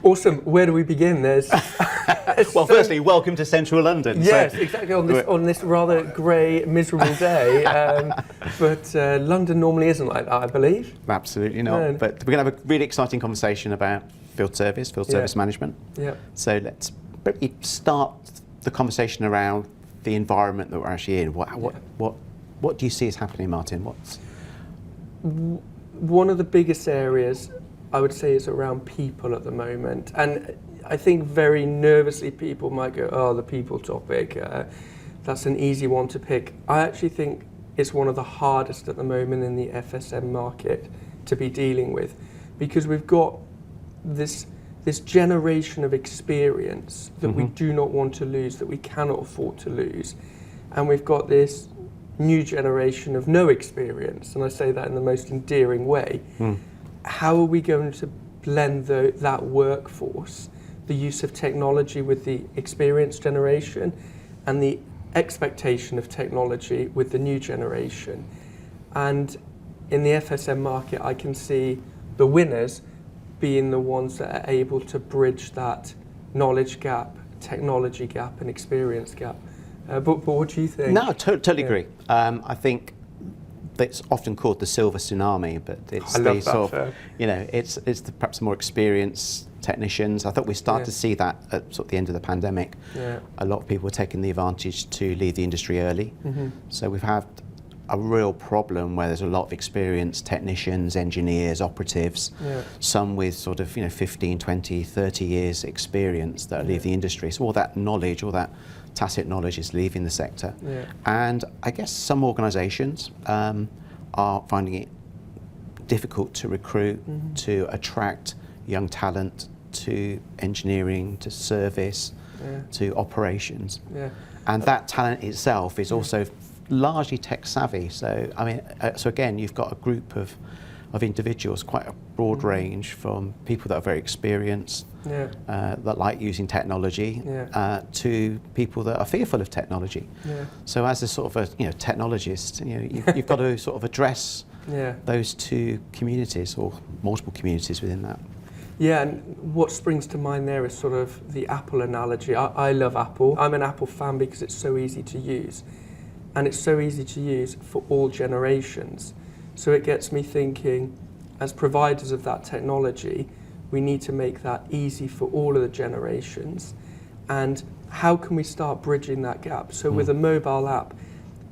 Awesome. Where do we begin? Well, firstly, welcome to Central London. Yes, exactly, on this rather grey, miserable day. But London normally isn't like that, I believe. Absolutely not. No. But we're going to have a really exciting conversation about field service management. Yeah. So let's maybe start the conversation around the environment that we're actually in. What do you see is happening, Martin? One of the biggest areas I would say is around people at the moment, and I think very nervously people might go, oh, the people topic, that's an easy one to pick. I actually think it's one of the hardest at the moment in the FSM market to be dealing with, because we've got this generation of experience that we do not want to lose, that we cannot afford to lose, and we've got this new generation of no experience, and I say that in the most endearing way. How are we going to blend that workforce, the use of technology with the experienced generation and the expectation of technology with the new generation? And in the FSM market, I can see the winners being the ones that are able to bridge that knowledge gap, technology gap and experience gap. But what do you think? No, totally agree. I think it's often called the silver tsunami, but it's the sort of, it's perhaps more experienced technicians. I thought we started to see that at sort of the end of the pandemic. A lot of people were taking the advantage to leave the industry early. So we've had a real problem where there's a lot of experienced technicians, engineers, operatives, some with sort of 15, 20, 30 years experience that leave the industry. So all that knowledge, all that tacit knowledge is leaving the sector. And I guess some organisations are finding it difficult to recruit, to attract young talent to engineering, to service, to operations. And that talent itself is also largely tech savvy. So I mean, so again, you've got a group of individuals, quite a broad range, from people that are very experienced, that like using technology, to people that are fearful of technology. So as a sort of a technologist, you've got to sort of address those two communities, or multiple communities within that. Yeah, and what springs to mind there is sort of the Apple analogy. I love Apple. I'm an Apple fan because it's so easy to use. And it's so easy to use for all generations. So it gets me thinking, as providers of that technology, we need to make that easy for all of the generations. And how can we start bridging that gap? So with a mobile app,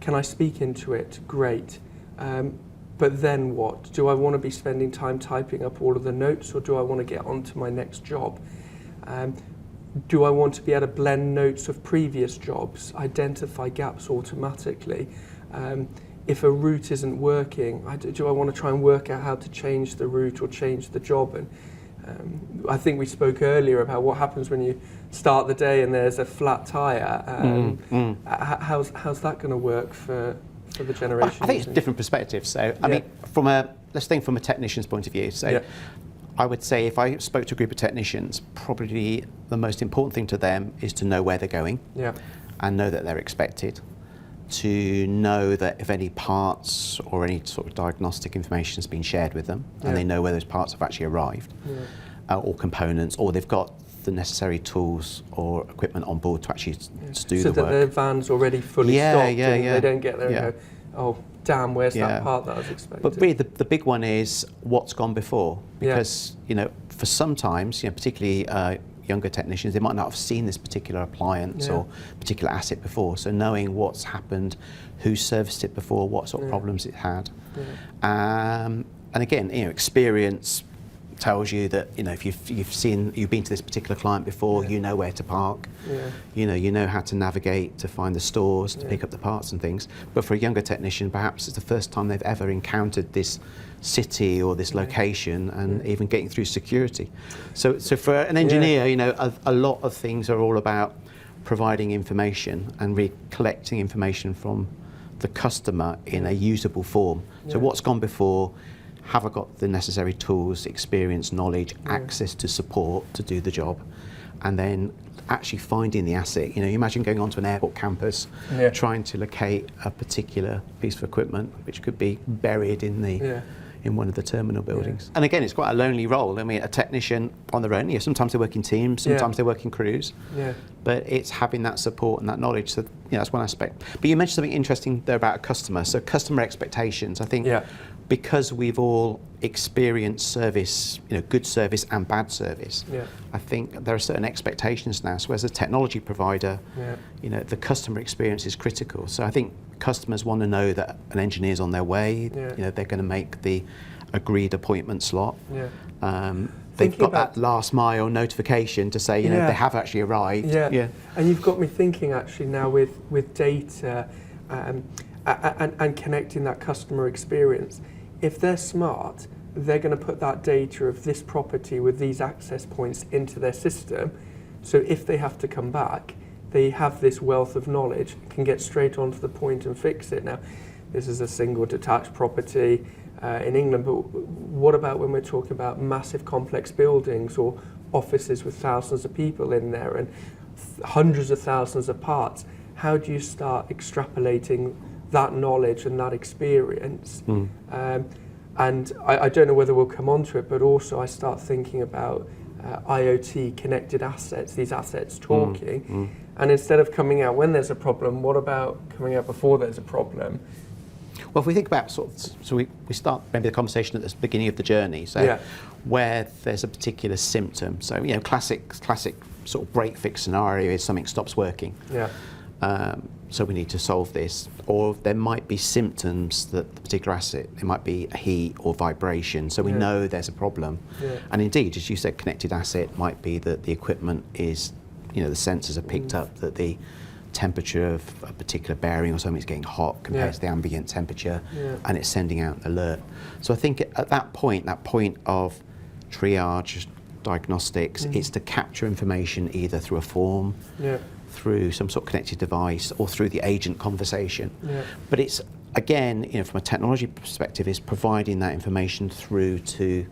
can I speak into it? Great. But then what? Do I want to be spending time typing up all of the notes, or do I want to get on to my next job? Do I want to be able to blend notes of previous jobs, identify gaps automatically? If a route isn't working, do I want to try and work out how to change the route or change the job? And I think we spoke earlier about what happens when you start the day and there's a flat tyre. How's that going to work for the generation? I think it's different perspectives. So I mean, let's think from a technician's point of view. So I would say if I spoke to a group of technicians, probably the most important thing to them is to know where they're going, and know that they're expected, to know that if any parts or any sort of diagnostic information has been shared with them, and they know where those parts have actually arrived, or components, or they've got the necessary tools or equipment on board to actually do the work. So that their van's already fully stocked, and they don't get there and go, oh, damn, where's that part that I was expecting? But really, the big one is what's gone before, because for sometimes, particularly younger technicians, they might not have seen this particular appliance or particular asset before. So knowing what's happened, who serviced it before, what sort of problems it had, and again, experience tells you that if you've been to this particular client before, you know where to park, you know how to navigate to find the stores, to pick up the parts and things. But for a younger technician, perhaps it's the first time they've ever encountered this city or this location, and even getting through security. So for an engineer, a lot of things are all about providing information and collecting information from the customer in a usable form. So what's gone before? Have I got the necessary tools, experience, knowledge, access to support to do the job? And then actually finding the asset. You imagine going onto an airport campus, trying to locate a particular piece of equipment, which could be buried in the in one of the terminal buildings. And again, it's quite a lonely role. I mean, a technician on their own, sometimes they work in teams, sometimes they work in crews, but it's having that support and that knowledge. So that's one aspect. But you mentioned something interesting there about a customer. So customer expectations, I think, because we've all experienced service, good service and bad service, I think there are certain expectations now. So as a technology provider, the customer experience is critical. So I think customers want to know that an engineer's on their way, they're going to make the agreed appointment slot. They've got that last mile notification to say, they have actually arrived. And you've got me thinking actually now with data and connecting that customer experience. If they're smart, they're going to put that data of this property with these access points into their system. So if they have to come back, they have this wealth of knowledge, can get straight onto the point and fix it. Now, this is a single detached property in England, but what about when we're talking about massive complex buildings or offices with thousands of people in there and hundreds of thousands of parts? How do you start extrapolating that knowledge and that experience? And I don't know whether we'll come onto it, but also I start thinking about IoT, connected assets, these assets talking. And instead of coming out when there's a problem, what about coming out before there's a problem? Well, if we think about so we start maybe the conversation at the beginning of the journey, so where there's a particular symptom. So, classic sort of break fix scenario is something stops working. So we need to solve this. Or there might be symptoms that the particular asset, it might be a heat or vibration, so we know there's a problem. And indeed, as you said, connected asset might be that the equipment is, the sensors are picked up that the temperature of a particular bearing or something is getting hot compared to the ambient temperature, and it's sending out an alert. So I think at that point of triage, diagnostics, it's to capture information either through a form, through some sort of connected device, or through the agent conversation. But it's, again, from a technology perspective, is providing that information through to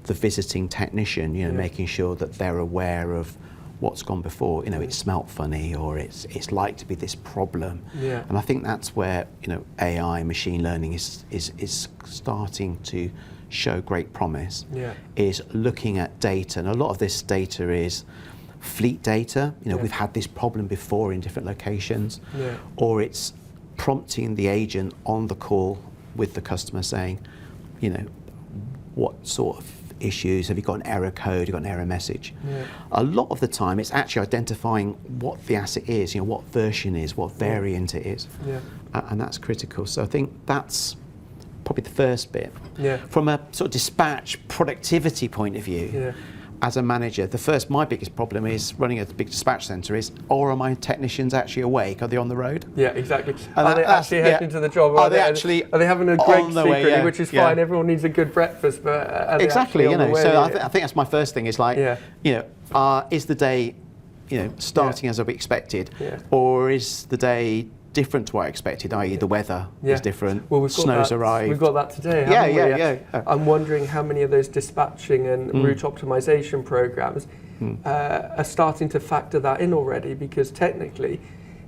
the visiting technician, making sure that they're aware of what's gone before. It smelt funny, or it's like to be this problem. And I think that's where AI, machine learning is starting to show great promise. Is looking at data, and a lot of this data is fleet data. We've had this problem before in different locations, or it's prompting the agent on the call with the customer saying, what sort of issues, have you got an error code, have you got an error message? A lot of the time it's actually identifying what the asset is, what version is, what variant it is, and that's critical. So I think that's probably the first bit. From a sort of dispatch productivity point of view, as a manager, my biggest problem is running a big dispatch centre are my technicians actually awake? Are they on the road? Exactly. Are they actually heading to the job? Are they having a Greggs secretly, which is fine, everyone needs a good breakfast, but are they exactly, on the way? So I think that's my first thing is like, is the day, starting as I've expected, or is the day different to what I expected, i.e. the weather is different, snow's arrived. We've got that today, haven't we? I'm wondering how many of those dispatching and route optimization programs are starting to factor that in already, because technically,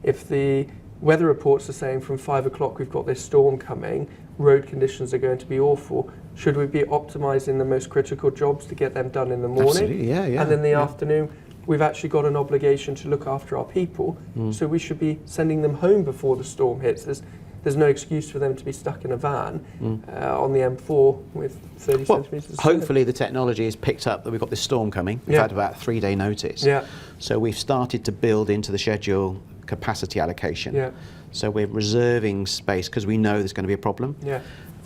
if the weather reports are saying from 5 o'clock we've got this storm coming, road conditions are going to be awful, should we be optimizing the most critical jobs to get them done in the morning? Absolutely, and in the afternoon, we've actually got an obligation to look after our people, so we should be sending them home before the storm hits. There's no excuse for them to be stuck in a van on the M4 with 30 centimetres of snow. Hopefully the technology has picked up that we've got this storm coming. We've had about a 3-day notice. So we've started to build into the schedule capacity allocation. So we're reserving space because we know there's going to be a problem.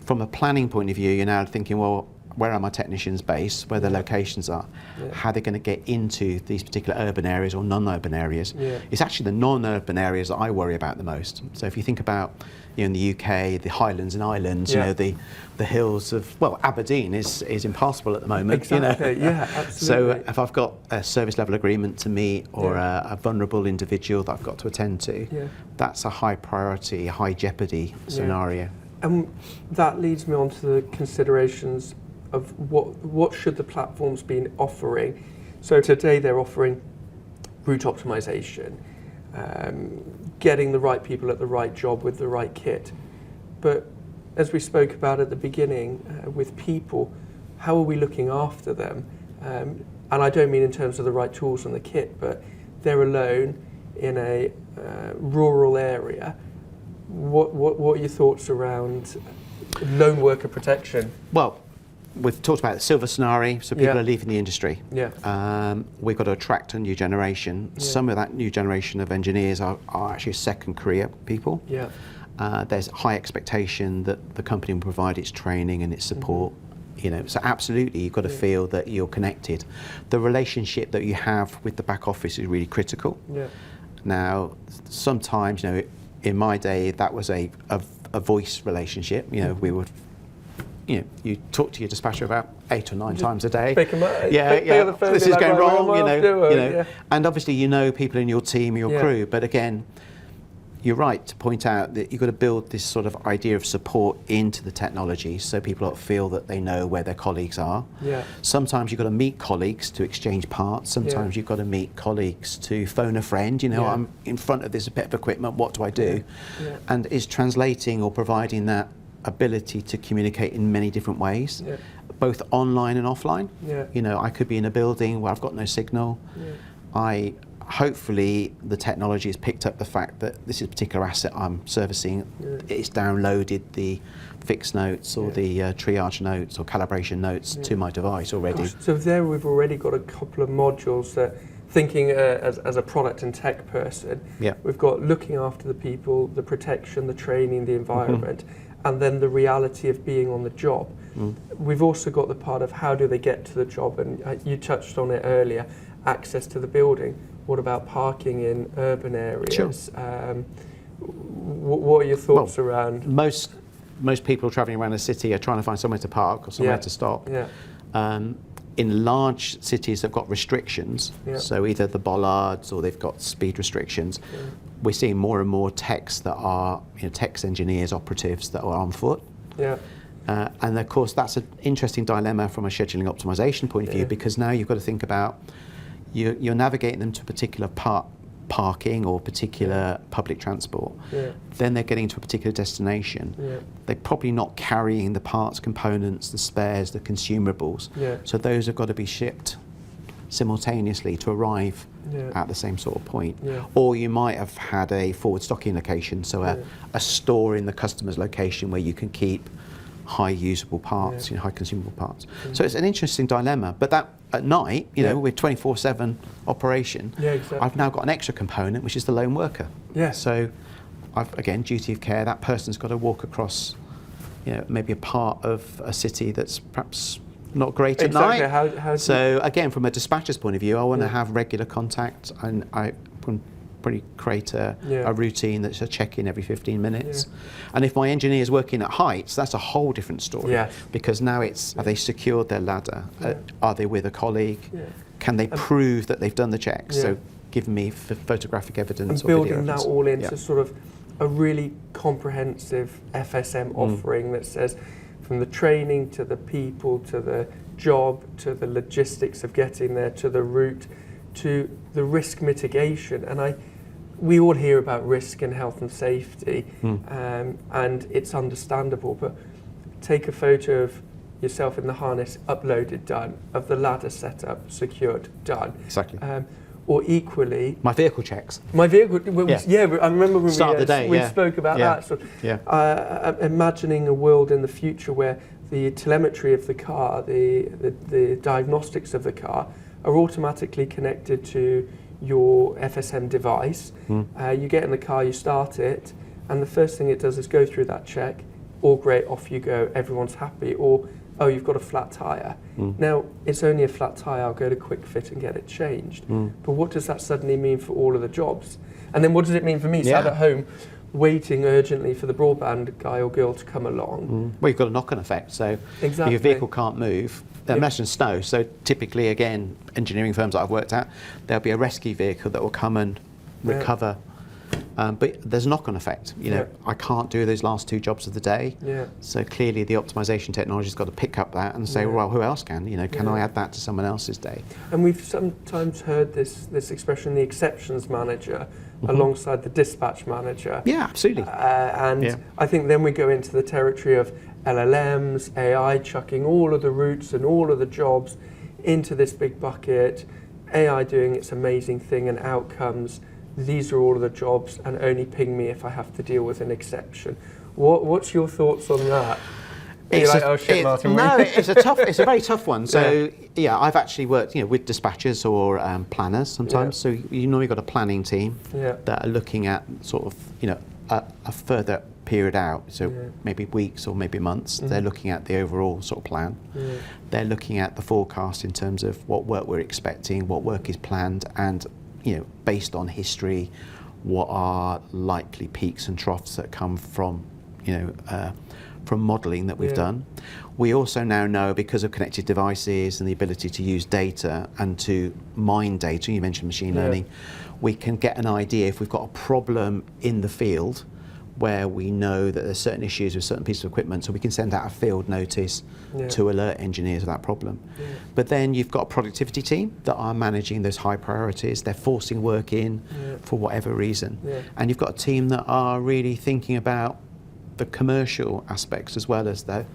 From a planning point of view, you're now thinking, well, where are my technicians based, where their locations are, how they're going to get into these particular urban areas or non-urban areas. It's actually the non-urban areas that I worry about the most. So if you think about in the UK, the Highlands and Islands, the hills of, Aberdeen is impossible at the moment. Exactly, absolutely. So if I've got a service level agreement to meet or a vulnerable individual that I've got to attend to, that's a high priority, high jeopardy scenario. And that leads me on to the considerations of what should the platforms be offering. So today they're offering route optimization, getting the right people at the right job with the right kit. But as we spoke about at the beginning, with people, how are we looking after them? And I don't mean in terms of the right tools and the kit, but they're alone in a rural area. What are your thoughts around lone worker protection? Well, we've talked about the silver Tsunami, so people are leaving the industry. We've got to attract a new generation. Some of that new generation of engineers are actually second career people. There's high expectation that the company will provide its training and its support. You know, so absolutely, you've got to feel that you're connected. The relationship that you have with the back office is really critical. Now, sometimes, you know, in my day, that was a voice relationship. You know, we would, you know, you talk to your dispatcher about 8 or 9 times a day. Pick 'em up. This is going wrong. You know, and obviously, you know, people in your team, your crew. But again, you're right to point out that you've got to build this sort of idea of support into the technology so people feel that they know where their colleagues are. Sometimes you've got to meet colleagues to exchange parts. Sometimes you've got to meet colleagues to phone a friend. You know, I'm in front of this bit of equipment, what do I do? And is translating or providing that ability to communicate in many different ways, both online and offline. You know, I could be in a building where I've got no signal. Hopefully the technology has picked up the fact that this is a particular asset I'm servicing. It's downloaded the fixed notes or the triage notes or calibration notes to my device already. Gosh, so there we've already got a couple of modules that, thinking as a product and tech person, we've got looking after the people, the protection, the training, the environment, and then the reality of being on the job. We've also got the part of how do they get to the job, and you touched on it earlier, access to the building. What about parking in urban areas? What are your thoughts around? Most people travelling around a city are trying to find somewhere to park or somewhere to stop. In large cities that have got restrictions, so either the bollards or they've got speed restrictions, we're seeing more and more techs that are, you know, techs, engineers, operatives that are on foot. And of course that's an interesting dilemma from a scheduling optimization point of view, because now you've got to think about you're navigating them to a particular parking or particular public transport. Then they're getting to a particular destination. They're probably not carrying the parts, components, the spares, the consumables. So those have got to be shipped simultaneously to arrive at the same sort of point. Or you might have had a forward stocking location, so a store in the customer's location where you can keep high usable parts, you know, high consumable parts. So it's an interesting dilemma, but that at night, you know, with 24/7 operation, I've now got an extra component, which is the lone worker. So again, duty of care, that person's got to walk across, you know, maybe a part of a city that's perhaps not great at night. So again, from a dispatcher's point of view, I want to have regular contact, and I can probably create a routine that's a check-in every 15 minutes. And if my engineer is working at heights, that's a whole different story. Because now it's, are they secured their ladder? Are they with a colleague? Can they prove that they've done the checks? So give me photographic evidence. And building that all into sort of a really comprehensive FSM offering that says, from the training to the people to the job to the logistics of getting there to the route to the risk mitigation. And we all hear about risk and health and safety, and it's understandable, but take a photo of yourself in the harness, uploaded, done, of the ladder set up, secured, done. Or equally, my vehicle checks. I remember when we spoke about that. So, imagining a world in the future where the telemetry of the car, the diagnostics of the car are automatically connected to your FSM device. You get in the car, you start it, and the first thing it does is go through that check. All great, off you go, everyone's happy. Or, oh, you've got a flat tyre. Now, it's only a flat tyre, I'll go to Quick Fit and get it changed. But what does that suddenly mean for all of the jobs? And then what does it mean for me, sat at home, waiting urgently for the broadband guy or girl to come along? Well, you've got a knock-on effect. So if your vehicle can't move, imagine snow. So typically, again, engineering firms that I've worked at, there'll be a rescue vehicle that will come and recover. But there's a knock-on effect. You know, I can't do those last 2 jobs of the day. So clearly, the optimization technology's got to pick up that and say, well, who else can? You know, can I add that to someone else's day? And we've sometimes heard this expression, the exceptions manager, alongside the dispatch manager. Yeah, absolutely. I think then we go into the territory of LLMs, AI chucking all of the routes and all of the jobs into this big bucket, AI doing its amazing thing and outcomes. These are all of the jobs, and only ping me if I have to deal with an exception. What's your thoughts on that? It's a very tough one. So I've actually worked with dispatchers or planners sometimes. So you normally got a planning team that are looking at sort of a further period out. So maybe weeks or maybe months. They're looking at the overall sort of plan. They're looking at the forecast in terms of what work we're expecting, what work is planned, and based on history, what are likely peaks and troughs that come from from modelling that we've done. We also now know, because of connected devices and the ability to use data and to mine data, you mentioned machine learning, we can get an idea if we've got a problem in the field where we know that there's certain issues with certain pieces of equipment, so we can send out a field notice to alert engineers of that problem. But then you've got a productivity team that are managing those high priorities. They're forcing work in for whatever reason. And you've got a team that are really thinking about the commercial aspects as well as the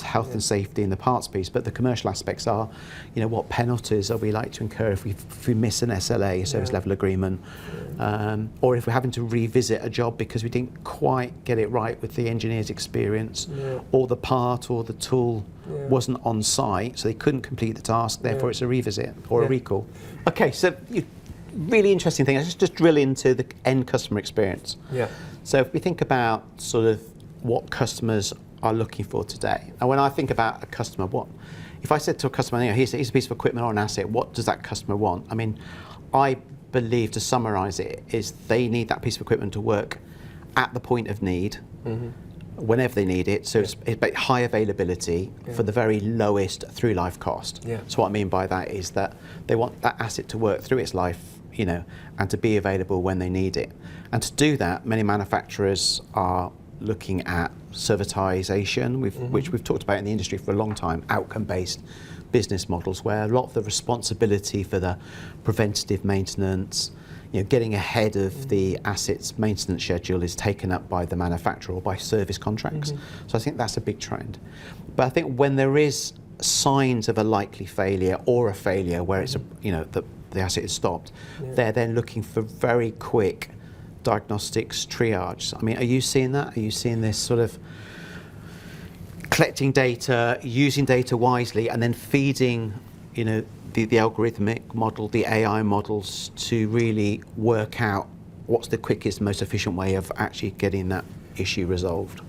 health and safety and the parts piece. But the commercial aspects are, what penalties are we like to incur if we miss an SLA, a service level agreement, or if we're having to revisit a job because we didn't quite get it right with the engineer's experience, or the part or the tool wasn't on site, so they couldn't complete the task, therefore it's a revisit or a recall. Okay, so really interesting thing. Let's just drill into the end customer experience. So if we think about sort of what customers are looking for today, and when I think about a customer, if I said to a customer, here's a piece of equipment or an asset, what does that customer want? I mean, I believe, to summarise it, is they need that piece of equipment to work at the point of need, whenever they need it. So it's high availability for the very lowest through life cost. So what I mean by that is that they want that asset to work through its life, and to be available when they need it. And to do that, many manufacturers are looking at servitization, which we've talked about in the industry for a long time, outcome-based business models, where a lot of the responsibility for the preventative maintenance, getting ahead of the asset's maintenance schedule, is taken up by the manufacturer or by service contracts. So I think that's a big trend. But I think when there is signs of a likely failure or a failure where it's the asset is stopped, they're then looking for very quick diagnostics triage. I mean, are you seeing that? Are you seeing this sort of collecting data, using data wisely, and then feeding, the algorithmic model, the AI models, to really work out what's the quickest, most efficient way of actually getting that issue resolved?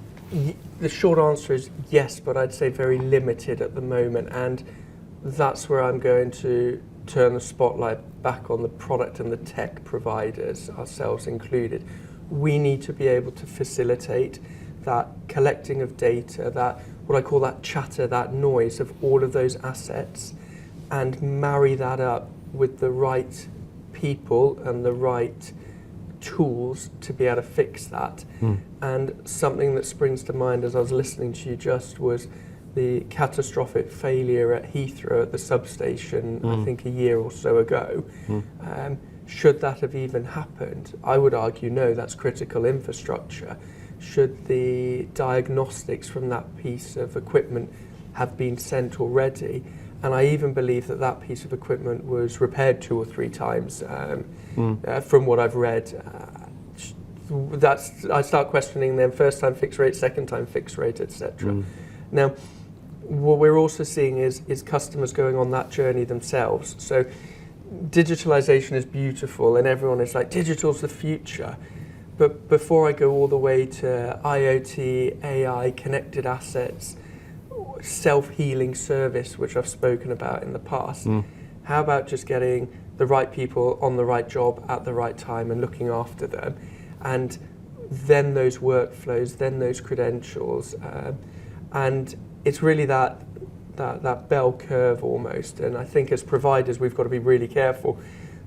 The short answer is yes, but I'd say very limited at the moment, and that's where I'm going to turn the spotlight back on the product and the tech providers, ourselves included. We need to be able to facilitate that collecting of data, that what I call that chatter, that noise of all of those assets, and marry that up with the right people and the right tools to be able to fix that. And something that springs to mind as I was listening to you just was the catastrophic failure at Heathrow at the substation, I think a year or so ago. Should that have even happened? I would argue no, that's critical infrastructure. Should the diagnostics from that piece of equipment have been sent already? And I even believe that that piece of equipment was repaired 2 or 3 times from what I've read. I start questioning them, first time fix rate, second time fix rate, etc. Now, what we're also seeing is customers going on that journey themselves. So digitalization is beautiful and everyone is like, digital's the future. But before I go all the way to IoT, AI, connected assets, self-healing service, which I've spoken about in the past, how about just getting the right people on the right job at the right time and looking after them? And then those workflows, then those credentials, and it's really that bell curve almost. And I think as providers, we've got to be really careful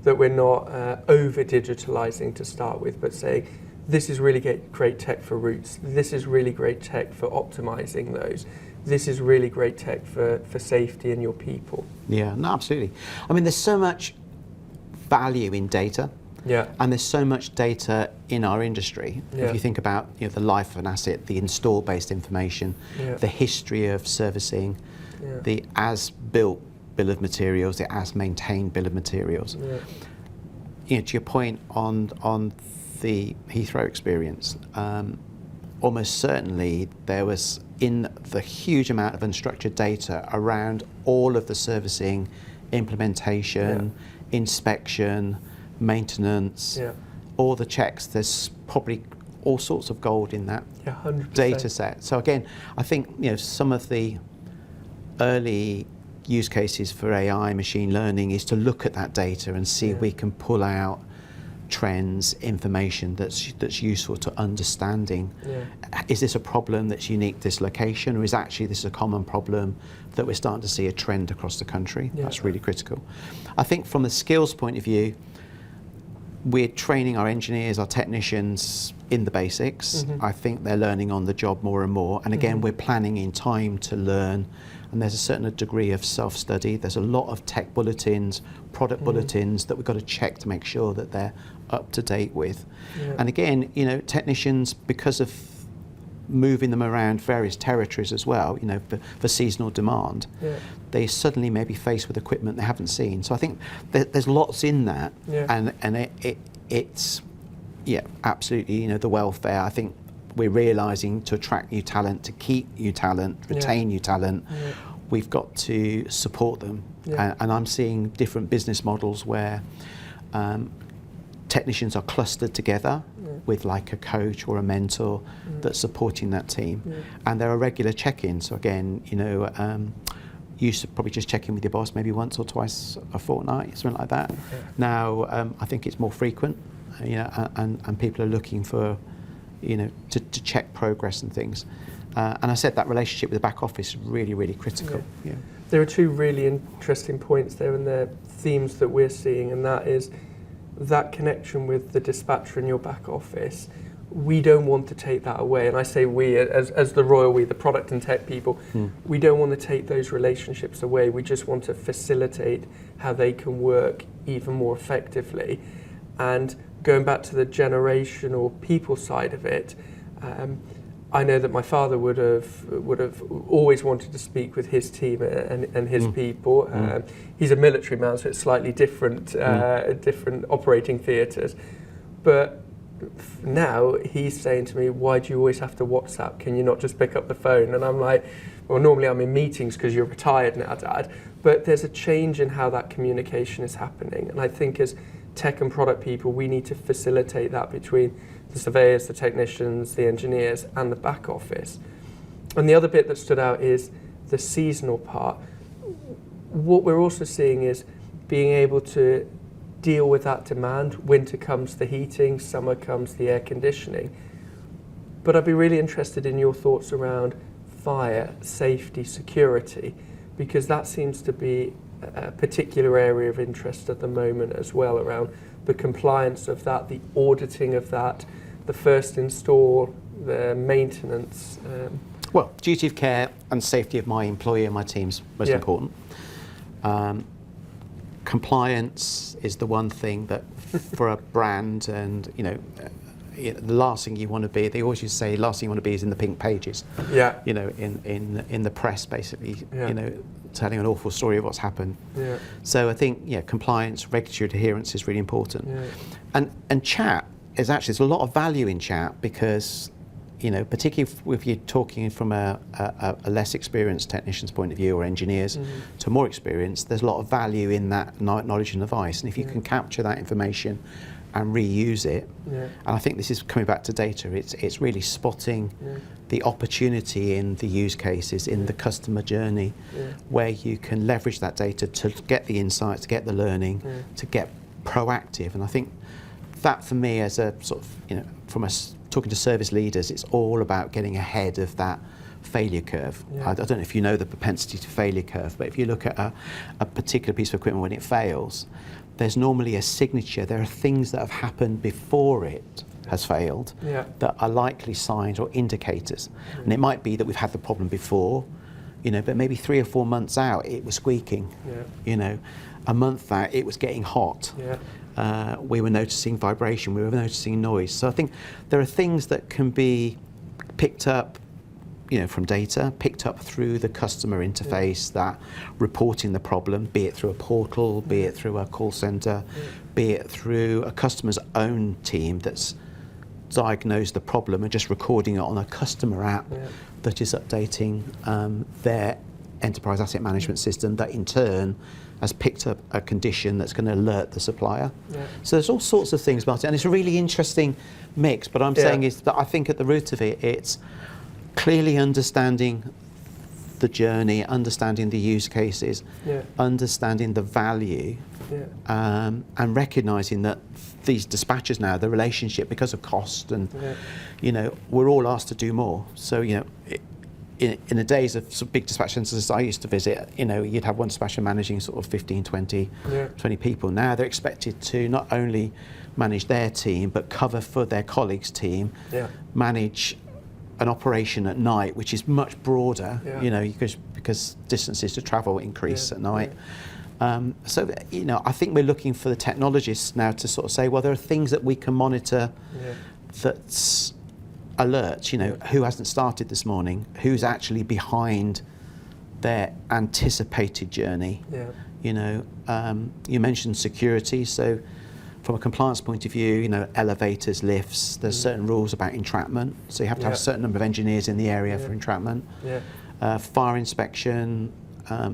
that we're not over-digitalizing to start with, but saying, this is really great tech for routes. This is really great tech for optimizing those. This is really great tech for safety and your people. Yeah, no, absolutely. I mean, there's so much value in data. Yeah. And there's so much data in our industry. Yeah. If you think about the life of an asset, the install-based information, the history of servicing, the as-built bill of materials, the as-maintained bill of materials. To your point on the Heathrow experience, almost certainly there was, in the huge amount of unstructured data around all of the servicing, implementation, inspection, maintenance, all the checks, there's probably all sorts of gold in that 100%. data set. So again, I think some of the early use cases for AI, machine learning, is to look at that data and see if we can pull out trends, information that's useful to understanding. Is this a problem that's unique to this location, or is actually this a common problem that we're starting to see a trend across the country? That's really critical. I think from the skills point of view, we're training our engineers, our technicians in the basics. I think they're learning on the job more and more. And again, we're planning in time to learn. And there's a certain degree of self-study. There's a lot of tech bulletins, product bulletins that we've got to check to make sure that they're up to date with. And again, technicians, because of moving them around various territories as well, for seasonal demand, they suddenly may be faced with equipment they haven't seen. So I think there's lots in that, and it's absolutely the welfare. I think we're realising to attract new talent, to keep new talent, retain new talent, we've got to support them. And I'm seeing different business models where technicians are clustered together with like a coach or a mentor that's supporting that team. And there are regular check-ins. So again, you should probably just check in with your boss maybe once or twice a fortnight, something like that. Now, I think it's more frequent, and people are looking for, to check progress and things. And I said that relationship with the back office is really, really critical. There are two really interesting points there, and they're themes that we're seeing, and that is that connection with the dispatcher in your back office. We don't want to take that away, and I say we as the royal we, the product and tech people, we don't want to take those relationships away. We just want to facilitate how they can work even more effectively. And going back to the generational people side of it, I know that my father would have always wanted to speak with his team and his people. He's a military man, so it's slightly different, different operating theatres. But now he's saying to me, "Why do you always have to WhatsApp? Can you not just pick up the phone?" And I'm like, "Well, normally I'm in meetings because you're retired now, Dad." But there's a change in how that communication is happening, and I think as tech and product people, we need to facilitate that between the surveyors, the technicians, the engineers, and the back office. And the other bit that stood out is the seasonal part. What we're also seeing is being able to deal with that demand. Winter comes the heating, summer comes the air conditioning. But I'd be really interested in your thoughts around fire, safety, security, because that seems to be a particular area of interest at the moment as well, around the compliance of that, the auditing of that, the first install, the maintenance. Well, duty of care and safety of my employee and my team's most important. Compliance is the one thing that for a brand, and the last thing you want to be, they always used to say, last thing you want to be is in the pink pages. In the press, basically, telling an awful story of what's happened. So I think, compliance, regulatory adherence is really important. And chat is actually, there's a lot of value in chat because, particularly if you're talking from a less experienced technician's point of view or engineers to more experienced, there's a lot of value in that knowledge and advice. And if you can capture that information and reuse it, and I think this is coming back to data, it's really spotting the opportunity in the use cases, in the customer journey, where you can leverage that data to get the insights, to get the learning, to get proactive. And I think that for me, as a sort of, from us talking to service leaders, it's all about getting ahead of that failure curve. I don't know if you know the propensity to failure curve, but if you look at a particular piece of equipment when it fails, there's normally a signature. There are things that have happened before it has failed that are likely signs or indicators. And it might be that we've had the problem before, but maybe 3 or 4 months out it was squeaking. A month out it was getting hot. we were noticing vibration, we were noticing noise. So I think there are things that can be picked up, from data, picked up through the customer interface, that reporting the problem, be it through a portal, be it through a call center, be it through a customer's own team that's diagnosed the problem and just recording it on a customer app that is updating their enterprise asset management system, that in turn has picked up a condition that's going to alert the supplier. So there's all sorts of things about it, and it's a really interesting mix. But I'm saying is that I think at the root of it, it's clearly understanding the journey, understanding the use cases, understanding the value, and recognising that these dispatchers now, the relationship, because of cost, and we're all asked to do more. So in the days of sort of big dispatch centres I used to visit, you'd have one dispatcher managing sort of 15, 20 people. Now they're expected to not only manage their team, but cover for their colleagues' team, manage an operation at night, which is much broader, because distances to travel increase at night. So, I think we're looking for the technologists now to sort of say, well, there are things that we can monitor that's alert, who hasn't started this morning, who's actually behind their anticipated journey. You mentioned security, so from a compliance point of view, elevators, lifts, there's certain rules about entrapment, so you have to have a certain number of engineers in the area for entrapment. Fire inspection,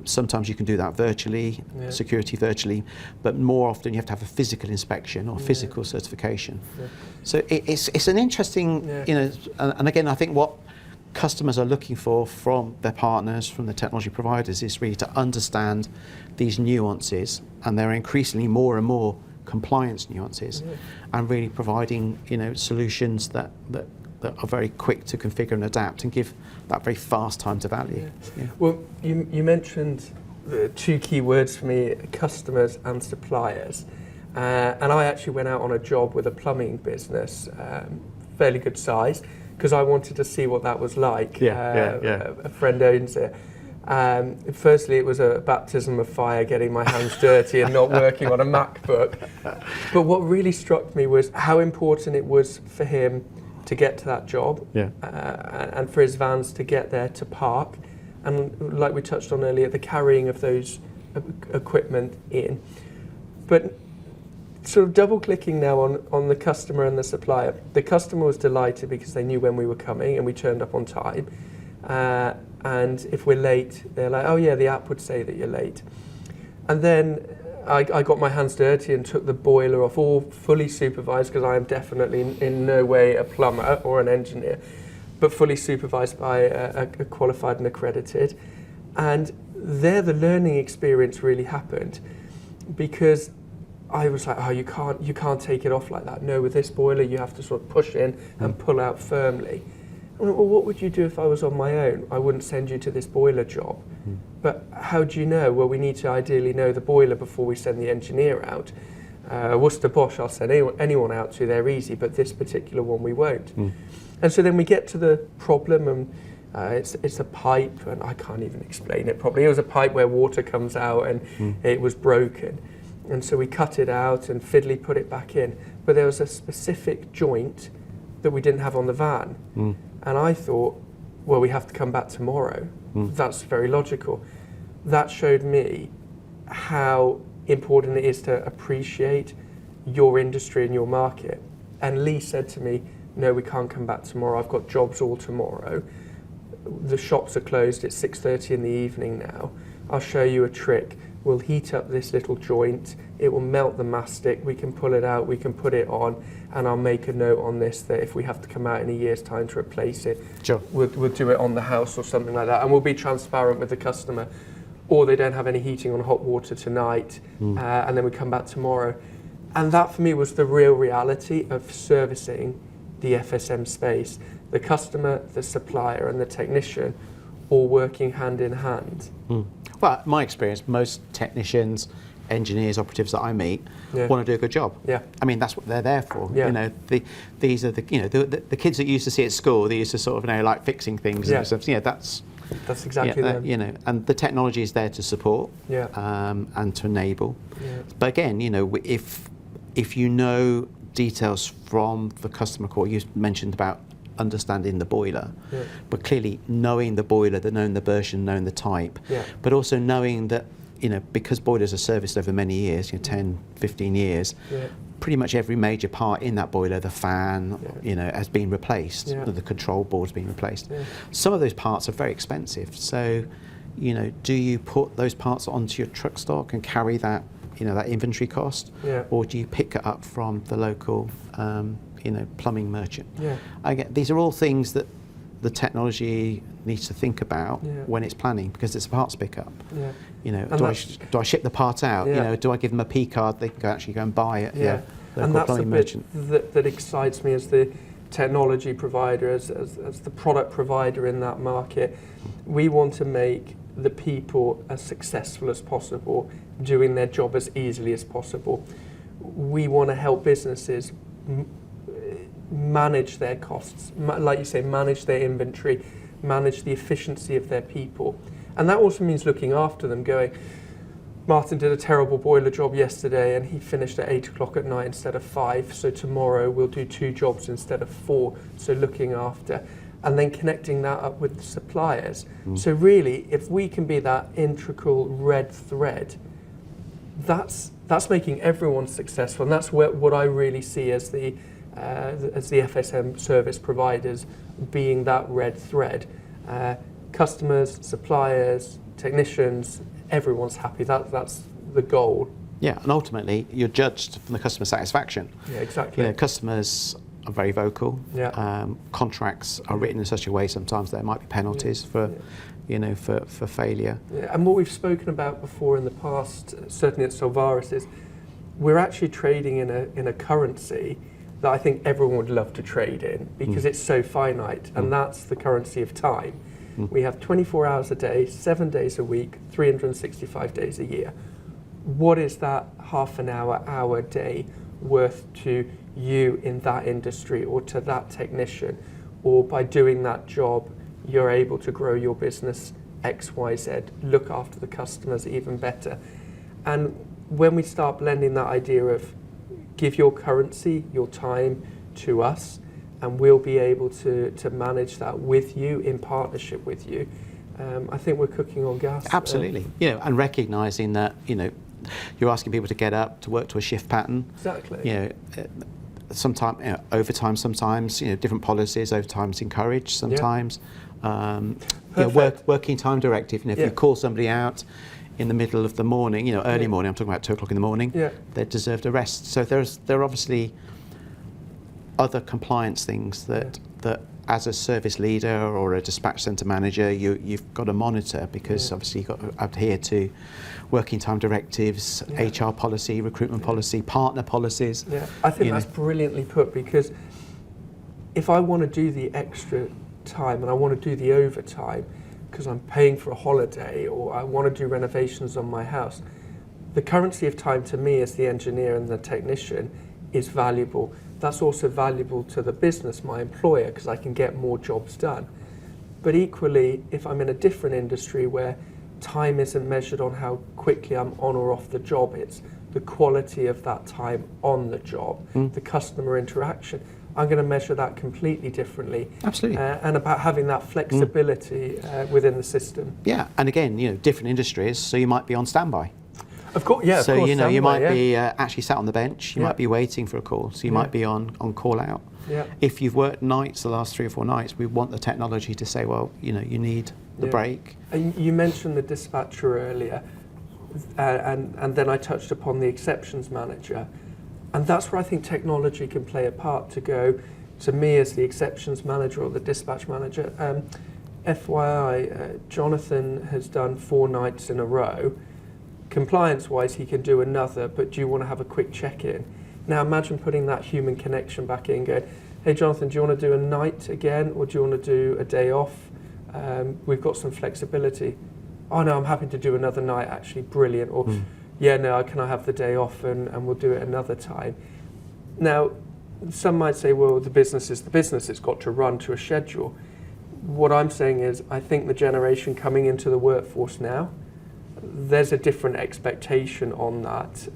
sometimes you can do that virtually, security virtually, but more often you have to have a physical inspection or physical certification. So it's an interesting, and again, I think what customers are looking for from their partners, from the technology providers, is really to understand these nuances, and there are increasingly more and more compliance nuances, and really providing solutions that are very quick to configure and adapt and give that very fast time to value. Well, you mentioned the two key words for me: customers and suppliers. And I actually went out on a job with a plumbing business, fairly good size, because I wanted to see what that was like. A friend owns it. Firstly, it was a baptism of fire, getting my hands dirty and not working on a MacBook. But what really struck me was how important it was for him to get to that job, and for his vans to get there to park, and like we touched on earlier, the carrying of those equipment in. But sort of double clicking now on the customer and the supplier. The customer was delighted because they knew when we were coming and we turned up on time. And if we're late, they're like, oh yeah, the app would say that you're late. And then I got my hands dirty and took the boiler off, all fully supervised, because I am definitely in no way a plumber or an engineer, but fully supervised by a qualified and accredited. And there the learning experience really happened, because I was like, oh, you can't take it off like that. No, with this boiler you have to sort of push in and pull out firmly. Well, what would you do if I was on my own? I wouldn't send you to this boiler job. But how do you know? Well, we need to ideally know the boiler before we send the engineer out. Worcester Bosch, I'll send anyone out to, they're easy, but this particular one we won't. And so then we get to the problem, and it's a pipe, and I can't even explain it properly. It was a pipe where water comes out, and it was broken. And so we cut it out and fiddly put it back in. But there was a specific joint that we didn't have on the van. And I thought, well, we have to come back tomorrow. That's very logical. That showed me how important it is to appreciate your industry and your market. And Lee said to me, no, we can't come back tomorrow. I've got jobs all tomorrow. The shops are closed. It's 6:30 in the evening now. I'll show you a trick. We'll heat up this little joint. It will melt the mastic. We can pull it out. We can put it on. And I'll make a note on this that if we have to come out in a year's time to replace it, we'll do it on the house or something like that. And we'll be transparent with the customer. Or they don't have any heating on hot water tonight, and then we come back tomorrow. And that for me was the real reality of servicing the FSM space. The customer, the supplier and the technician all working hand in hand. Well, my experience, most technicians, engineers, operatives that I meet want to do a good job. I mean, that's what they're there for. These are the kids that you used to see at school. They used to sort of like fixing things and stuff. That's exactly them. And the technology is there to support and to enable. But again, if if you know details from the customer call, you mentioned about understanding the boiler, but clearly knowing the boiler, knowing the version, knowing the type, but also knowing that, because boilers are serviced over many years, 10, 15 years, pretty much every major part in that boiler, the fan, has been replaced, the control board's been replaced. Some of those parts are very expensive. So, do you put those parts onto your truck stock and carry that, that inventory cost, or do you pick it up from the local, plumbing merchant? Again, these are all things that the technology needs to think about when it's planning, because it's a parts pickup. Do I ship the part out? Do I give them a P card they can actually go and buy it? And that's the bit that excites me as the technology provider, as the product provider in that market. We want to make the people as successful as possible, doing their job as easily as possible. We want to help businesses manage their costs, like you say, manage their inventory, manage the efficiency of their people. And that also means looking after them, going, Martin did a terrible boiler job yesterday and he finished at 8 o'clock at night instead of 5, so tomorrow we'll do 2 jobs instead of 4, so looking after. And then connecting that up with the suppliers. So really, if we can be that integral red thread, that's making everyone successful, and that's what I really see as the FSM service providers being that red thread. Customers, suppliers, technicians, everyone's happy. That's the goal. Yeah, and ultimately you're judged from the customer satisfaction. Yeah, exactly. Customers are very vocal. Contracts are written in such a way sometimes there might be penalties for failure. And what we've spoken about before in the past, certainly at Solvares, is we're actually trading in a currency that I think everyone would love to trade in, because it's so finite, and that's the currency of time. We have 24 hours a day, 7 days a week, 365 days a year. What is that half an hour, day worth to you in that industry, or to that technician? Or by doing that job, you're able to grow your business X, Y, Z, look after the customers even better. And when we start blending that idea of give your currency, your time to us, and we'll be able to manage that with you, in partnership with you, I think we're cooking on gas. Absolutely. And recognising that, you're asking people to get up, to work to a shift pattern. Exactly. Sometimes, overtime sometimes, different policies, overtime's encouraged sometimes. Working time directive, if you call somebody out in the middle of the morning, early morning, I'm talking about 2 o'clock in the morning, they deserve a rest. So there are obviously other compliance things that as a service leader or a dispatch centre manager, you've got to monitor, because obviously you've got to adhere to working time directives, HR policy, recruitment policy, partner policies. I think that's brilliantly put, because if I want to do the extra time and I want to do the overtime because I'm paying for a holiday, or I want to do renovations on my house, the currency of time to me as the engineer and the technician is valuable. That's also valuable to the business, my employer, because I can get more jobs done. But equally, if I'm in a different industry where time isn't measured on how quickly I'm on or off the job, it's the quality of that time on the job, the customer interaction, I'm going to measure that completely differently. Absolutely. And about having that flexibility within the system. Yeah, and again, different industries, so you might be on standby. Of course, yeah. So of course, you might be actually sat on the bench. You might be waiting for a call. So you might be on call out. If you've worked nights the last 3 or 4 nights, we want the technology to say, well, you need the break. And you mentioned the dispatcher earlier, and then I touched upon the exceptions manager, and that's where I think technology can play a part to go to me as the exceptions manager or the dispatch manager. FYI, Jonathan has done 4 nights in a row. Compliance-wise, he can do another, but do you want to have a quick check-in? Now imagine putting that human connection back in, going, hey Jonathan, do you want to do a night again, or do you want to do a day off? We've got some flexibility. Oh no, I'm happy to do another night, actually, brilliant. Or, yeah, no, can I have the day off and we'll do it another time. Now, some might say, well, the business is the business, it's got to run to a schedule. What I'm saying is, I think the generation coming into the workforce now, there's a different expectation on that.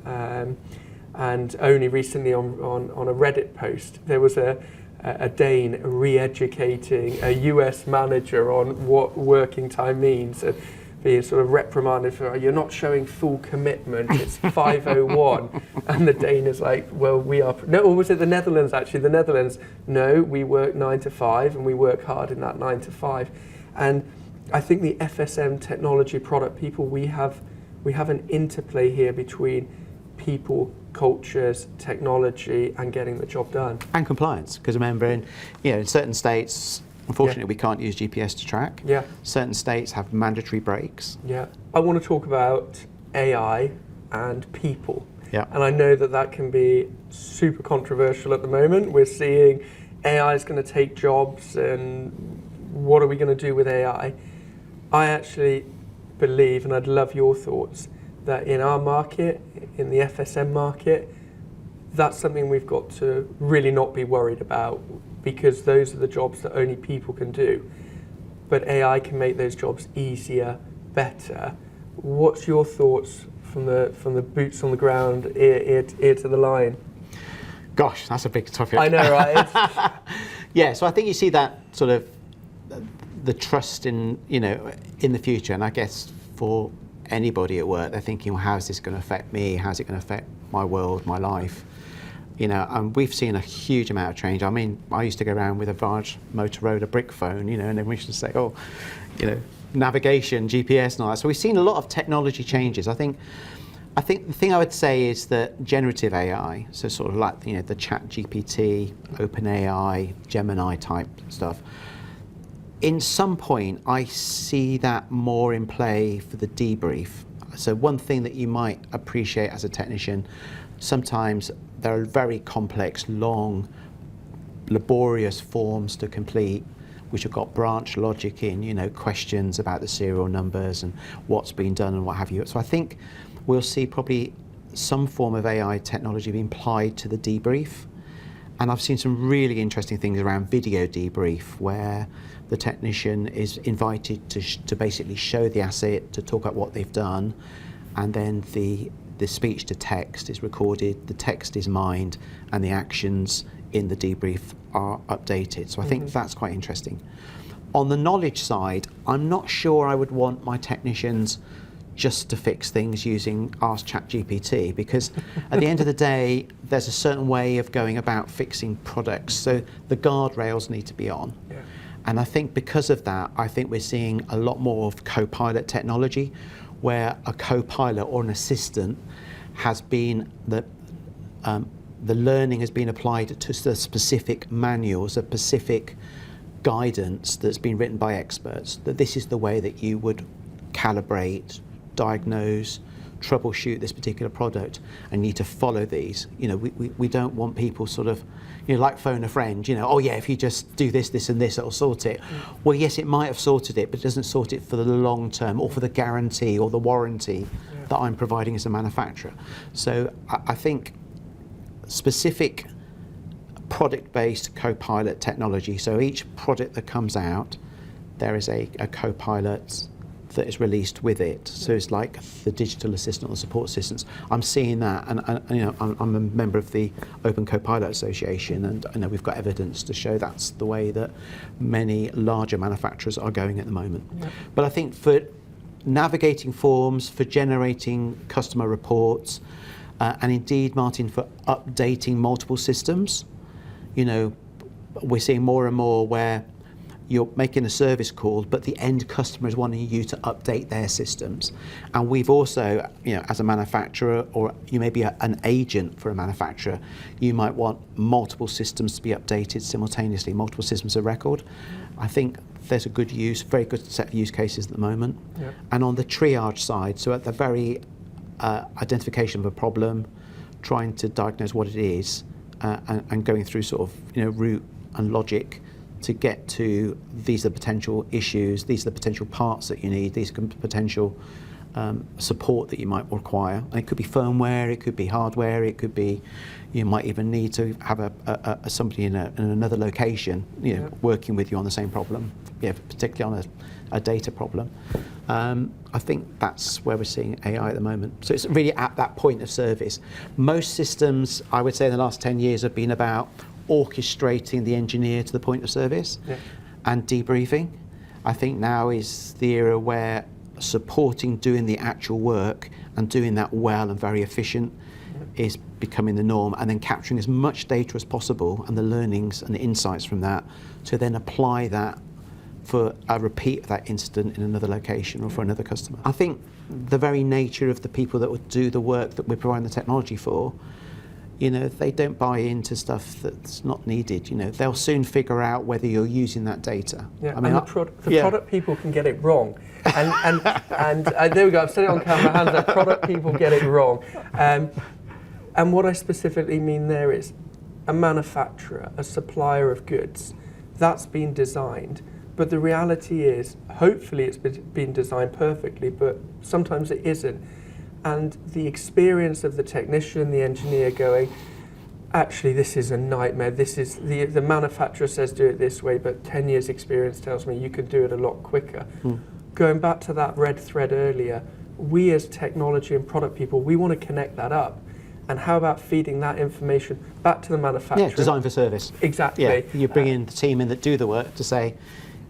And only recently on a Reddit post, there was a Dane re-educating a US manager on what working time means, and being sort of reprimanded for, you're not showing full commitment, it's 5:01. And the Dane is like, well, we are, no, or was it the Netherlands actually? The Netherlands, no, we work 9 to 5 and we work hard in that 9 to 5. And I think the FSM technology product people, we have an interplay here between people, cultures, technology, and getting the job done. And compliance, because remember, in certain states, unfortunately, we can't use GPS to track. Yeah. Certain states have mandatory breaks. Yeah. I want to talk about AI and people. Yeah. And I know that can be super controversial at the moment. We're seeing AI is going to take jobs, and what are we going to do with AI? I actually believe, and I'd love your thoughts, that in our market, in the FSM market, that's something we've got to really not be worried about, because those are the jobs that only people can do. But AI can make those jobs easier, better. What's your thoughts from the boots on the ground, ear to the line? Gosh, that's a big topic. I know, right? Yeah, so I think you see that sort of the trust in the future, and I guess for anybody at work, they're thinking, well, how is this going to affect me? How's it going to affect my world, my life? And we've seen a huge amount of change. I mean, I used to go around with a large Motorola brick phone, and then we used to say, navigation, GPS and all that. So we've seen a lot of technology changes. I think the thing I would say is that generative AI, so sort of like, the Chat GPT, OpenAI, Gemini type stuff, in some point, I see that more in play for the debrief. So one thing that you might appreciate as a technician, sometimes there are very complex, long, laborious forms to complete, which have got branch logic in, questions about the serial numbers and what's been done and what have you. So I think we'll see probably some form of AI technology being applied to the debrief. And I've seen some really interesting things around video debrief, where the technician is invited to basically show the asset, to talk about what they've done, and then the speech to text is recorded, the text is mined, and the actions in the debrief are updated. So I think that's quite interesting. On the knowledge side, I'm not sure I would want my technicians just to fix things using Ask ChatGPT, because at the end of the day, there's a certain way of going about fixing products. So the guardrails need to be on. Yeah. And I think because of that, I think we're seeing a lot more of co-pilot technology, where a co-pilot or an assistant has been, the learning has been applied to the specific manuals, a specific guidance that's been written by experts, that this is the way that you would calibrate, diagnose, troubleshoot this particular product, and need to follow these. We don't want people sort of, like phone a friend, oh yeah, if you just do this, this and this, it'll sort it. Well, yes, it might have sorted it, but it doesn't sort it for the long term or for the guarantee or the warranty that I'm providing as a manufacturer. So I think specific product-based co-pilot technology, so each product that comes out, there is a co-pilot that is released with it. So it's like the digital assistant or support assistants. I'm seeing that, and I'm a member of the Open Co-Pilot Association, and I know we've got evidence to show that's the way that many larger manufacturers are going at the moment. Yeah. But I think for navigating forms, for generating customer reports, and indeed, Martin, for updating multiple systems, we're seeing more and more where you're making a service call, but the end customer is wanting you to update their systems. And we've also, as a manufacturer, or you may be an agent for a manufacturer, you might want multiple systems to be updated simultaneously, multiple systems of record. I think there's a very good set of use cases at the moment. Yep. And on the triage side, so at the very identification of a problem, trying to diagnose what it is, and going through sort of, root and logic to get to these are the potential issues, these are the potential parts that you need, these are potential support that you might require. And it could be firmware, it could be hardware, it could be, you might even need to have somebody in another location, working with you on the same problem, particularly on a data problem. I think that's where we're seeing AI at the moment. So it's really at that point of service. Most systems, I would say in the last 10 years, have been about orchestrating the engineer to the point of service and debriefing. I think now is the era where supporting doing the actual work and doing that well and very efficient is becoming the norm, and then capturing as much data as possible and the learnings and the insights from that to then apply that for a repeat of that incident in another location or for another customer. I think the very nature of the people that would do the work that we're providing the technology for, they don't buy into stuff that's not needed. They'll soon figure out whether you're using that data. Yeah, I mean, the product people can get it wrong. And there we go, I've said it on camera, hands up, product people get it wrong. And what I specifically mean there is a manufacturer, a supplier of goods, that's been designed. But the reality is, hopefully it's been designed perfectly, but sometimes it isn't. And the experience of the technician, the engineer going, actually this is a nightmare, this is, the manufacturer says do it this way, but 10 years experience tells me you can do it a lot quicker. Going back to that red thread earlier, we as technology and product people, we want to connect that up. And how about feeding that information back to the manufacturer? Yeah, design for service. Exactly. Yeah, you bring in the team in that do the work to say,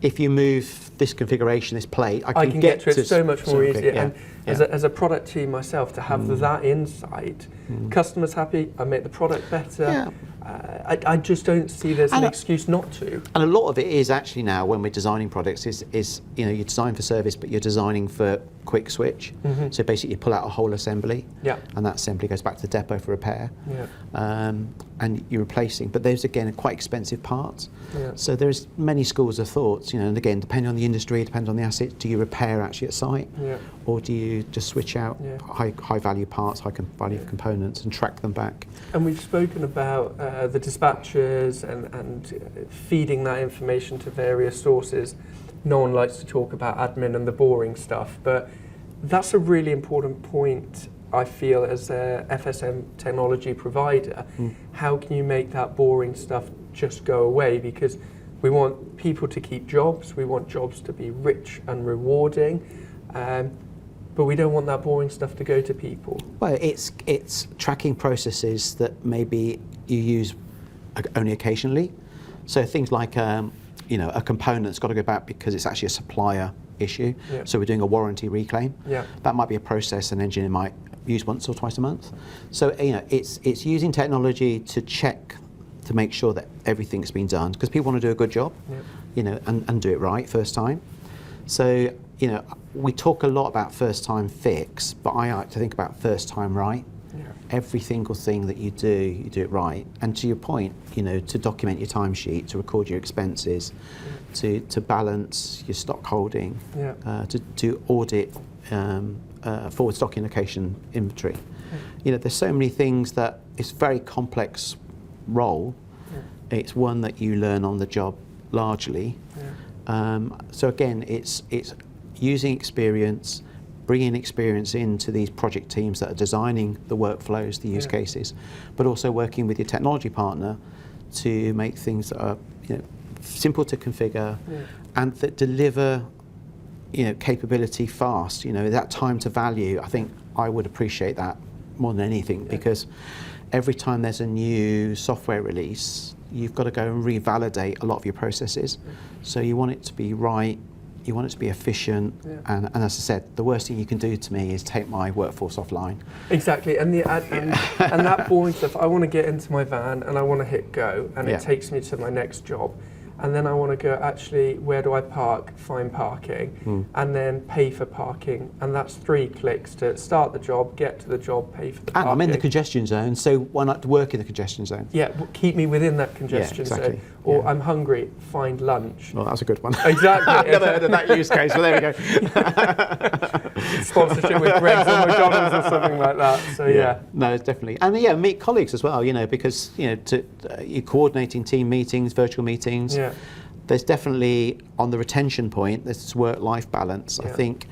if you move this configuration, this plate, I can get to it so much more easily. And as a product team myself, to have that insight, customers happy, I make the product better. I just don't see there's an excuse not to. And a lot of it is actually now, when we're designing products, is you design for service, but you're designing for quick switch. So basically you pull out a whole assembly, and that assembly goes back to the depot for repair. And you're replacing, but those again are quite expensive parts. So there's many schools of thoughts, and again, depending on the industry, depends on the asset, do you repair actually at site? Or do you just switch out high value parts, high value components and track them back? And we've spoken about the dispatchers and feeding that information to various sources. No one likes to talk about admin and the boring stuff, but that's a really important point, I feel, as a FSM technology provider. How can you make that boring stuff just go away? Because we want people to keep jobs, we want jobs to be rich and rewarding, but we don't want that boring stuff to go to people. Well, it's tracking processes that maybe you use only occasionally. So things like a component's got to go back because it's actually a supplier issue. So we're doing a warranty reclaim. That might be a process an engineer might use once or twice a month. So it's using technology to check to make sure that everything's been done, because people want to do a good job, and do it right first time. So we talk a lot about first time fix, but I like to think about first time right. Every single thing that you do it right. And to your point, to document your timesheet, to record your expenses, to balance your stock holding, to audit forward stock indication inventory. There's so many things that it's a very complex role. It's one that you learn on the job largely. So again, it's using experience, bringing experience into these project teams that are designing the workflows, the use cases, but also working with your technology partner to make things that are simple to configure and that deliver capability fast. That time to value, I think I would appreciate that more than anything, because every time there's a new software release, you've got to go and revalidate a lot of your processes. So you want it to be right, you want it to be efficient, and as I said, the worst thing you can do to me is take my workforce offline. Exactly, and that boring stuff, I want to get into my van and I want to hit go, and it takes me to my next job. And then I want to go, actually, where do I park? Find parking, and then pay for parking. And that's 3 clicks to start the job, get to the job, pay for the parking. And I'm in the congestion zone, so why not work in the congestion zone? Yeah, keep me within that congestion zone. Or I'm hungry, find lunch. Well, that's a good one. Exactly. I've never heard of that use case, but there we go. Sponsorship with Greggs or McDonald's or something like that. So No, it's definitely. And meet colleagues as well, because you're coordinating team meetings, virtual meetings. There's definitely, on the retention point, there's this work-life balance. I think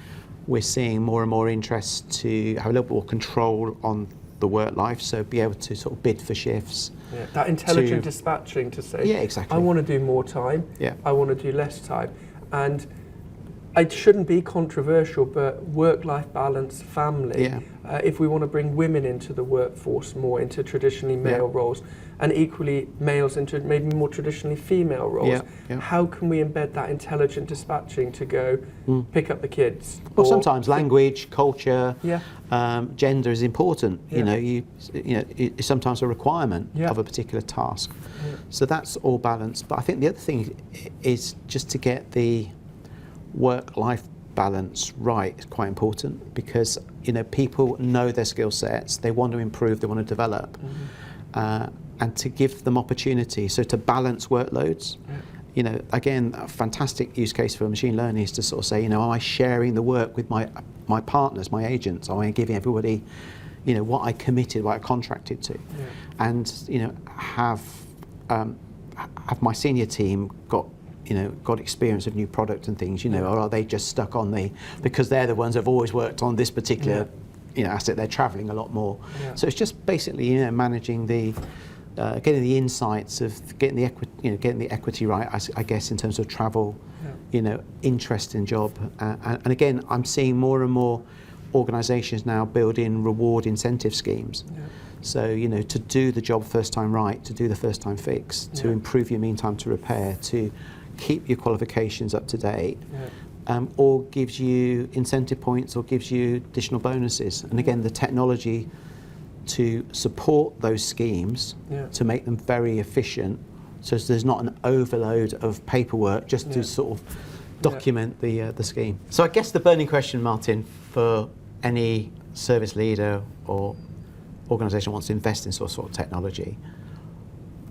we're seeing more and more interest to have a little more control on the work life, so be able to sort of bid for shifts. Yeah, that intelligent dispatching to say, yeah, exactly. I want to do more time, yeah. I want to do less time. And it shouldn't be controversial, but work-life balance, family, Yeah. If we want to bring women into the workforce more, into traditionally male roles, and equally males into maybe more traditionally female roles, how can we embed that intelligent dispatching to go pick up the kids? Well, sometimes language, culture, Yeah. Gender is important. Yeah. You know, it's sometimes a requirement of a particular task. Yeah. So that's all balanced. But I think the other thing is just to get the work-life balance right is quite important, because people know their skill sets, they want to improve, they want to develop, and to give them opportunity. So to balance workloads. Again, a fantastic use case for machine learning is to sort of say, am I sharing the work with my partners, my agents? Am I giving everybody, what I committed, what I contracted to? And have my senior team got experience of new product and things, or are they just stuck on because they're the ones that have always worked on this particular asset, they're travelling a lot more. So it's just basically managing getting the insights of getting the equity right, I guess, in terms of travel, interest in job, and again, I'm seeing more and more organisations now build in reward incentive schemes. So to do the job first time right, to do the first time fix, to improve your mean time to repair, to keep your qualifications up to date, or gives you incentive points or gives you additional bonuses. And again, the technology to support those schemes to make them very efficient, so there's not an overload of paperwork just to sort of document the scheme. So I guess the burning question, Martin, for any service leader or organisation wants to invest in sort of technology,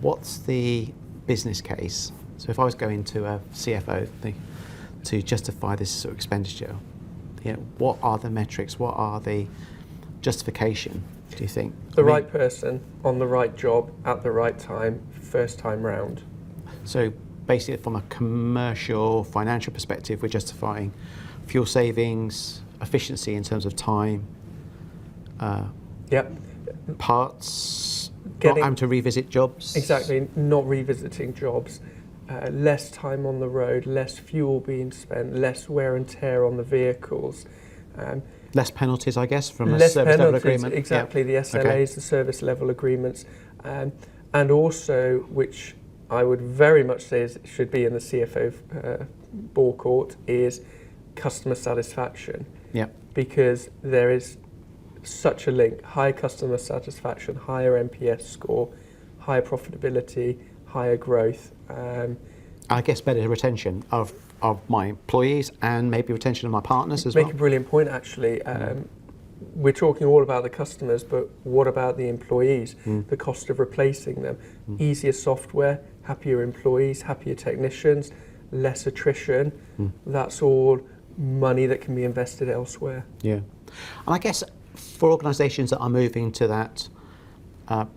what's the business case? So if I was going to a CFO to justify this sort of expenditure, what are the metrics? What are the justification, do you think? The right person on the right job at the right time, first time round. So basically, from a commercial, financial perspective, we're justifying fuel savings, efficiency in terms of time, parts, not having to revisit jobs. Exactly, not revisiting jobs. Less time on the road, less fuel being spent, less wear and tear on the vehicles. Less penalties, I guess, from a service level agreement. Exactly, the SLAs, the service level agreements. And also, which I would very much say should be in the CFO ball court, is customer satisfaction. Because there is such a link: high customer satisfaction, higher NPS score, higher profitability, higher growth. I guess better retention of my employees and maybe retention of my partners as well. Make a brilliant point, actually. We're talking all about the customers, but what about the employees? The cost of replacing them. Easier software, happier employees, happier technicians, less attrition. That's all money that can be invested elsewhere. And I guess for organisations that are moving to that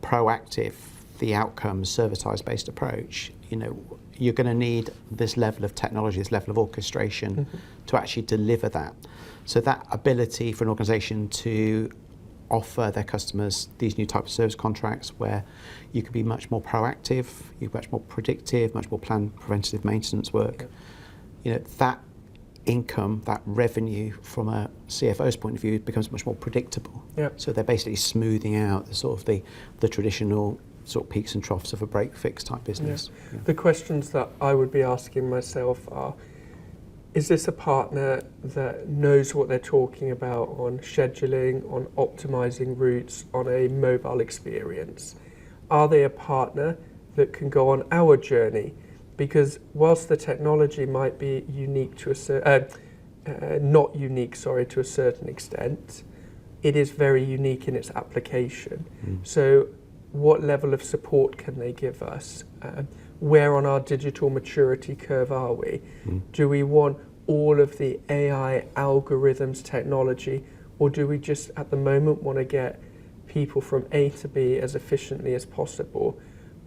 proactive, the outcomes, servitised-based approach, you're going to need this level of technology, this level of orchestration to actually deliver that. So that ability for an organisation to offer their customers these new types of service contracts where you can be much more proactive, you're much more predictive, much more planned preventative maintenance work. That income, that revenue from a CFO's point of view becomes much more predictable. So they're basically smoothing out the traditional sort of peaks and troughs of a break-fix type business. The questions that I would be asking myself are, is this a partner that knows what they're talking about on scheduling, on optimising routes, on a mobile experience? Are they a partner that can go on our journey? Because whilst the technology might be unique to not unique, to a certain extent, it is very unique in its application. So what level of support can they give us? Where on our digital maturity curve are we? Do we want all of the AI algorithms technology, or do we just at the moment want to get people from A to B as efficiently as possible,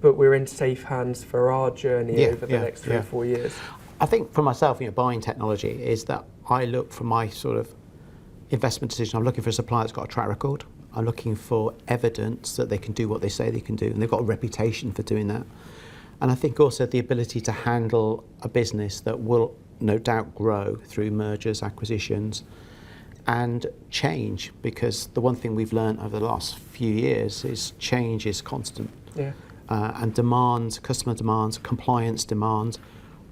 but we're in safe hands for our journey over the next 3 or 4 years? I think for myself, buying technology is that I look for my sort of investment decision, I'm looking for a supplier that's got a track record. I'm looking for evidence that they can do what they say they can do, and they've got a reputation for doing that. And I think also the ability to handle a business that will no doubt grow through mergers, acquisitions, and change, because the one thing we've learned over the last few years is change is constant. Yeah. And demands, customer demands, compliance demands,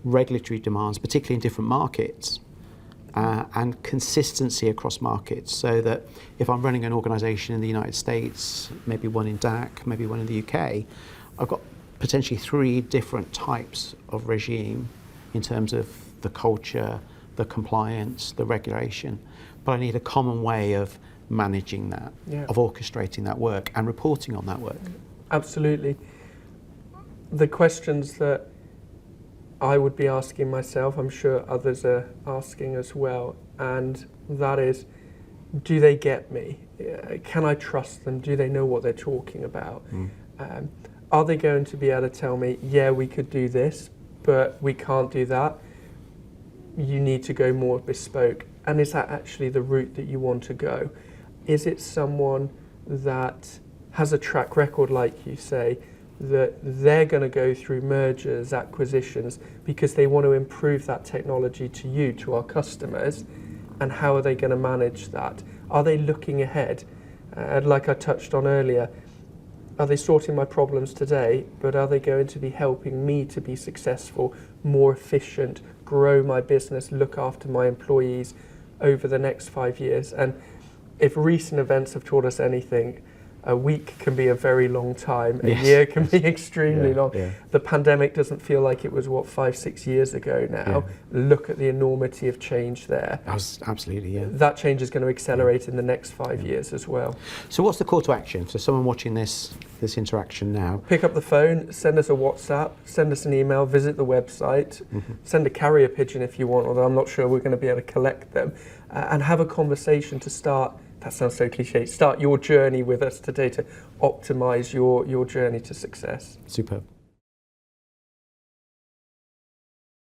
regulatory demands, particularly in different markets, and consistency across markets, so that if I'm running an organisation in the United States, maybe one in DAC, maybe one in the UK, I've got potentially 3 different types of regime in terms of the culture, the compliance, the regulation. But I need a common way of managing that, of orchestrating that work and reporting on that work. Absolutely. The questions that I would be asking myself, I'm sure others are asking as well, and that is, do they get me? Can I trust them? Do they know what they're talking about? Are they going to be able to tell me, yeah, we could do this, but we can't do that? You need to go more bespoke. And is that actually the route that you want to go? Is it someone that has a track record, like you say, that they're going to go through mergers, acquisitions, because they want to improve that technology to you, to our customers, and how are they going to manage that? Are they looking ahead? Like I touched on earlier, are they sorting my problems today, but are they going to be helping me to be successful, more efficient, grow my business, look after my employees over the next 5 years? And if recent events have taught us anything, a week can be a very long time. A year can be extremely long. Yeah. The pandemic doesn't feel like it was, 5-6 years ago now. Yeah. Look at the enormity of change there. Absolutely, yeah. That change is going to accelerate in the next 5 years as well. So what's the call to action? So someone watching this interaction now. Pick up the phone, send us a WhatsApp, send us an email, visit the website, send a carrier pigeon if you want, although I'm not sure we're going to be able to collect them, and have a conversation to start. That sounds so cliche. Start your journey with us today to optimise your journey to success. Superb.